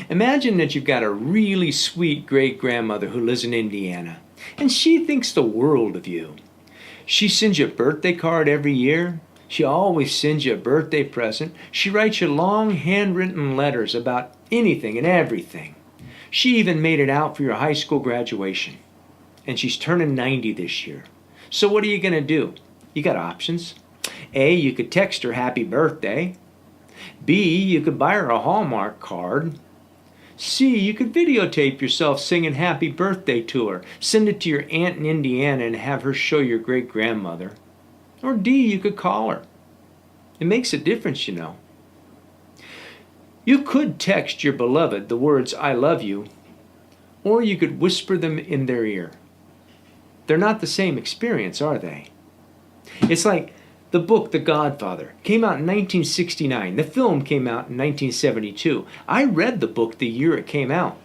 Imagine that you've got a really sweet great-grandmother who lives in Indiana, and she thinks the world of you. She sends you a birthday card every year. She always sends you a birthday present. She writes you long handwritten letters about anything and everything. She even made it out for your high school graduation. And she's turning 90 this year. So what are you going to do? You got options. A, you could text her happy birthday. B, you could buy her a Hallmark card. C, you could videotape yourself singing happy birthday to her. Send it to your aunt in Indiana and have her show your great-grandmother. Or D, you could call her. It makes a difference, you know. You could text your beloved the words, "I love you," or you could whisper them in their ear. They're not the same experience, are they? It's like the book The Godfather came out in 1969. The film came out in 1972. I read the book the year it came out.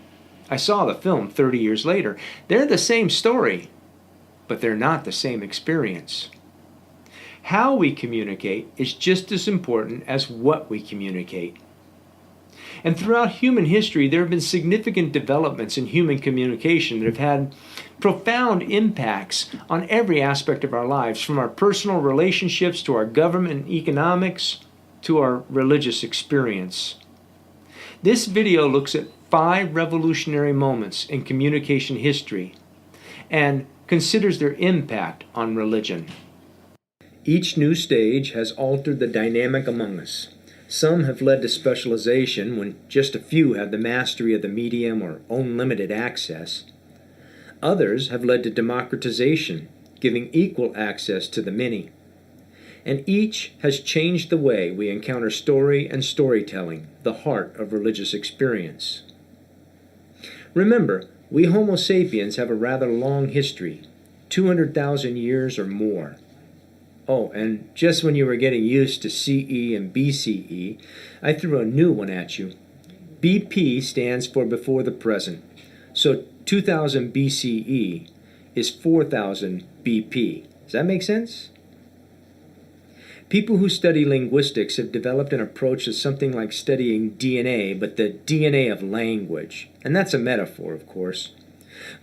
I saw the film 30 years later. They're the same story, but they're not the same experience. How we communicate is just as important as what we communicate. And throughout human history, there have been significant developments in human communication that have had profound impacts on every aspect of our lives, from our personal relationships to our government and economics to our religious experience. This video looks at 5 revolutionary moments in communication history and considers their impact on religion. Each new stage has altered the dynamic among us. Some have led to specialization when just a few have the mastery of the medium or unlimited access. Others have led to democratization, giving equal access to the many. And each has changed the way we encounter story and storytelling, the heart of religious experience. Remember, we Homo sapiens have a rather long history, 200,000 years or more. Oh, and just when you were getting used to CE and BCE, I threw a new one at you. BP stands for before the present. So 2000 BCE is 4000 BP. Does that make sense? People who study linguistics have developed an approach to something like studying DNA, but the DNA of language. And that's a metaphor, of course.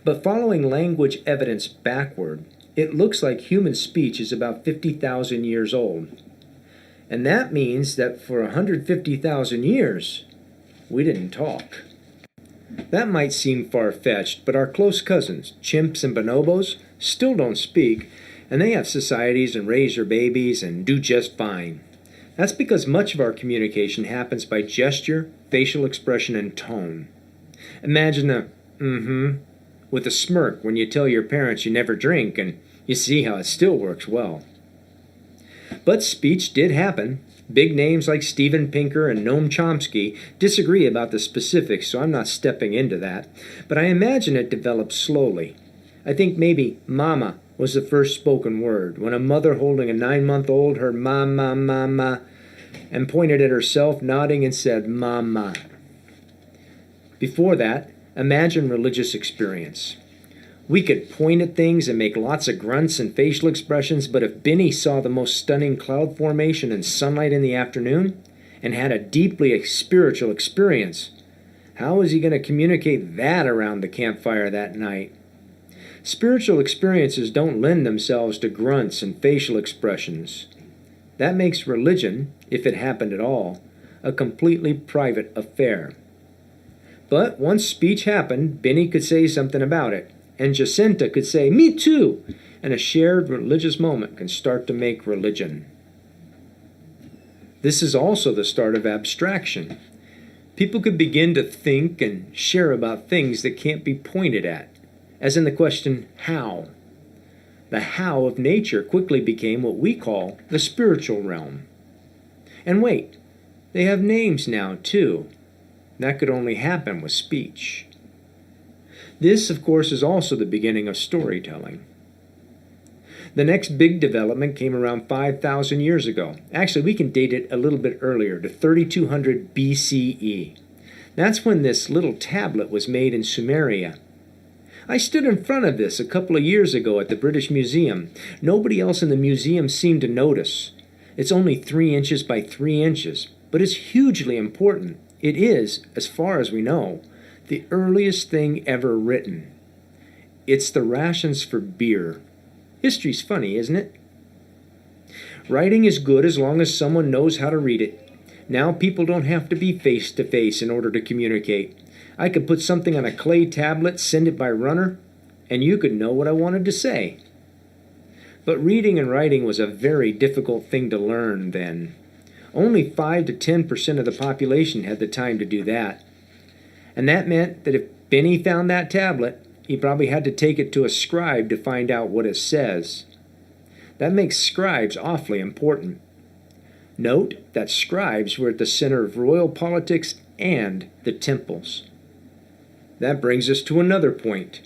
But following language evidence backward, it looks like human speech is about 50,000 years old. And that means that for 150,000 years, we didn't talk. That might seem far-fetched, but our close cousins, chimps and bonobos, still don't speak, and they have societies and raise their babies and do just fine. That's because much of our communication happens by gesture, facial expression, and tone. Imagine a with a smirk when you tell your parents you never drink, and you see how it still works well. But speech did happen. Big names like Steven Pinker and Noam Chomsky disagree about the specifics, so I'm not stepping into that. But I imagine it developed slowly. I think maybe mama was the first spoken word, when a mother holding a 9-month-old heard ma, ma, ma, ma, and pointed at herself, nodding, and said, mama. Before that, imagine religious experience. We could point at things and make lots of grunts and facial expressions, but if Benny saw the most stunning cloud formation and sunlight in the afternoon and had a deeply spiritual experience, how was he going to communicate that around the campfire that night? Spiritual experiences don't lend themselves to grunts and facial expressions. That makes religion, if it happened at all, a completely private affair. But once speech happened, Benny could say something about it, and Jacinta could say, "Me too," and a shared religious moment can start to make religion. This is also the start of abstraction. People could begin to think and share about things that can't be pointed at, as in the question, how? The how of nature quickly became what we call the spiritual realm. And wait, they have names now too. That could only happen with speech. This, of course, is also the beginning of storytelling. The next big development came around 5,000 years ago. Actually, we can date it a little bit earlier, to 3200 BCE. That's when this little tablet was made in Sumeria. I stood in front of this a couple of years ago at the British Museum. Nobody else in the museum seemed to notice. It's only 3 inches by 3 inches, but it's hugely important. It is, as far as we know, the earliest thing ever written. It's the rations for beer. History's funny, isn't it? Writing is good as long as someone knows how to read it. Now people don't have to be face to face in order to communicate. I could put something on a clay tablet, send it by runner, and you could know what I wanted to say. But reading and writing was a very difficult thing to learn then. Only 5 to 10% of the population had the time to do that. And that meant that if Benny found that tablet, he probably had to take it to a scribe to find out what it says. That makes scribes awfully important. Note that scribes were at the center of royal politics and the temples. That brings us to another point.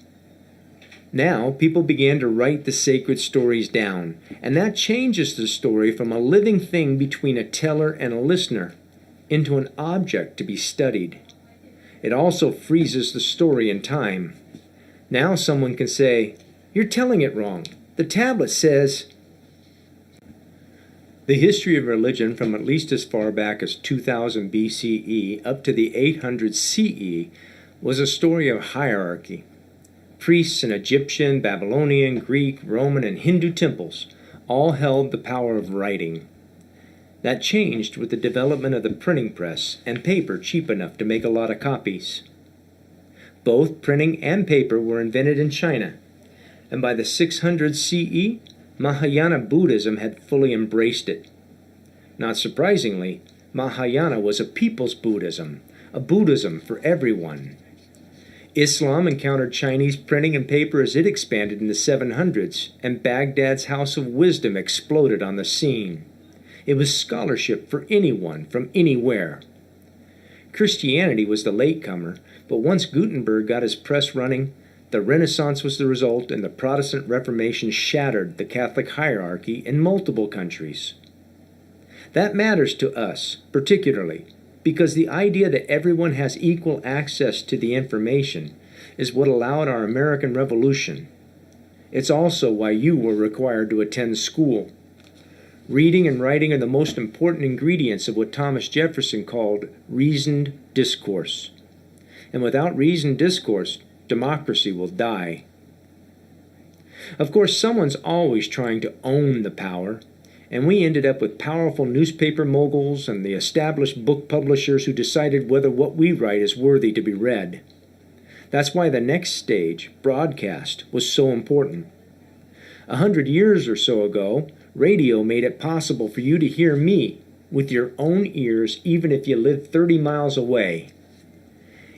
Now, people began to write the sacred stories down, and that changes the story from a living thing between a teller and a listener into an object to be studied. It also freezes the story in time. Now someone can say, "You're telling it wrong. The tablet says..." The history of religion from at least as far back as 2000 BCE up to the 800 CE was a story of hierarchy. Priests in Egyptian, Babylonian, Greek, Roman, and Hindu temples all held the power of writing. That changed with the development of the printing press and paper cheap enough to make a lot of copies. Both printing and paper were invented in China, and by the 600 CE, Mahayana Buddhism had fully embraced it. Not surprisingly, Mahayana was a people's Buddhism, a Buddhism for everyone. Islam encountered Chinese printing and paper as it expanded in the 700s, and Baghdad's House of Wisdom exploded on the scene. It was scholarship for anyone from anywhere. Christianity was the latecomer, but once Gutenberg got his press running, the Renaissance was the result, and the Protestant Reformation shattered the Catholic hierarchy in multiple countries. That matters to us, particularly, because the idea that everyone has equal access to the information is what allowed our American Revolution. It's also why you were required to attend school. Reading and writing are the most important ingredients of what Thomas Jefferson called reasoned discourse. And without reasoned discourse, democracy will die. Of course, someone's always trying to own the power, and we ended up with powerful newspaper moguls and the established book publishers who decided whether what we write is worthy to be read. That's why the next stage, broadcast, was so important. 100 years or so ago, radio made it possible for you to hear me with your own ears even if you lived 30 miles away.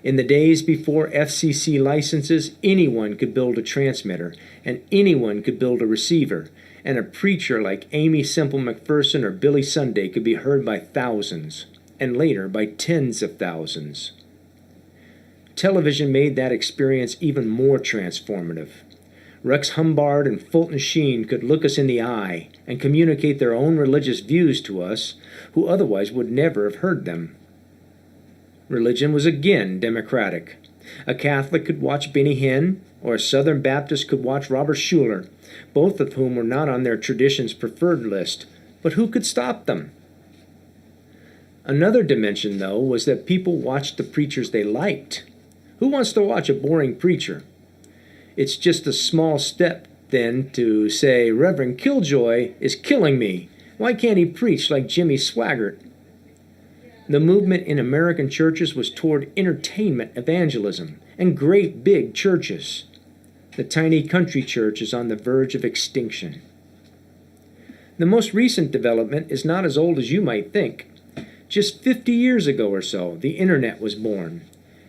In the days before FCC licenses, anyone could build a transmitter, and anyone could build a receiver, and a preacher like Amy Semple McPherson or Billy Sunday could be heard by thousands, and later by tens of thousands. Television made that experience even more transformative. Rex Humbard and Fulton Sheen could look us in the eye and communicate their own religious views to us, who otherwise would never have heard them. Religion was again democratic. A Catholic could watch Benny Hinn, or a Southern Baptist could watch Robert Schuller, both of whom were not on their tradition's preferred list, but who could stop them? Another dimension, though, was that people watched the preachers they liked. Who wants to watch a boring preacher? It's just a small step, then, to say, Reverend Killjoy is killing me. Why can't he preach like Jimmy Swaggart? The movement in American churches was toward entertainment evangelism and great big churches. The tiny country church is on the verge of extinction. The most recent development is not as old as you might think. Just 50 years ago or so, the internet was born.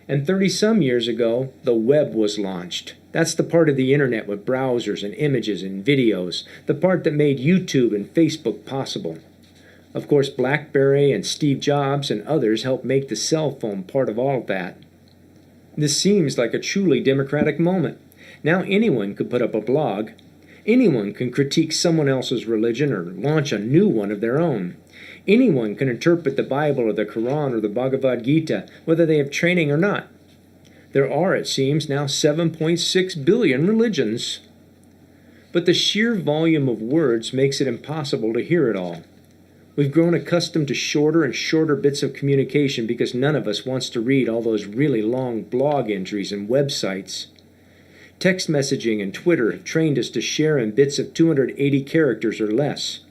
And 30-some years ago, the web was launched. That's the part of the internet with browsers and images and videos, the part that made YouTube and Facebook possible. Of course, BlackBerry and Steve Jobs and others helped make the cell phone part of all of that. This seems like a truly democratic moment. Now anyone could put up a blog. Anyone can critique someone else's religion or launch a new one of their own. Anyone can interpret the Bible or the Quran or the Bhagavad Gita, whether they have training or not. There are, it seems, now 7.6 billion religions. But the sheer volume of words makes it impossible to hear it all. We've grown accustomed to shorter and shorter bits of communication because none of us wants to read all those really long blog entries and websites. Text messaging and Twitter have trained us to share in bits of 280 characters or less.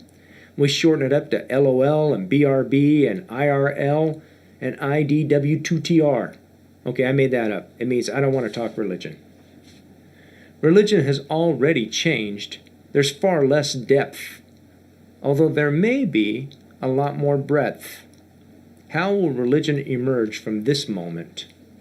We shorten it up to LOL and BRB and IRL and IDW2TR. Okay, I made that up. It means I don't want to talk religion. Religion has already changed. There's far less depth, although there may be a lot more breadth. How will religion emerge from this moment?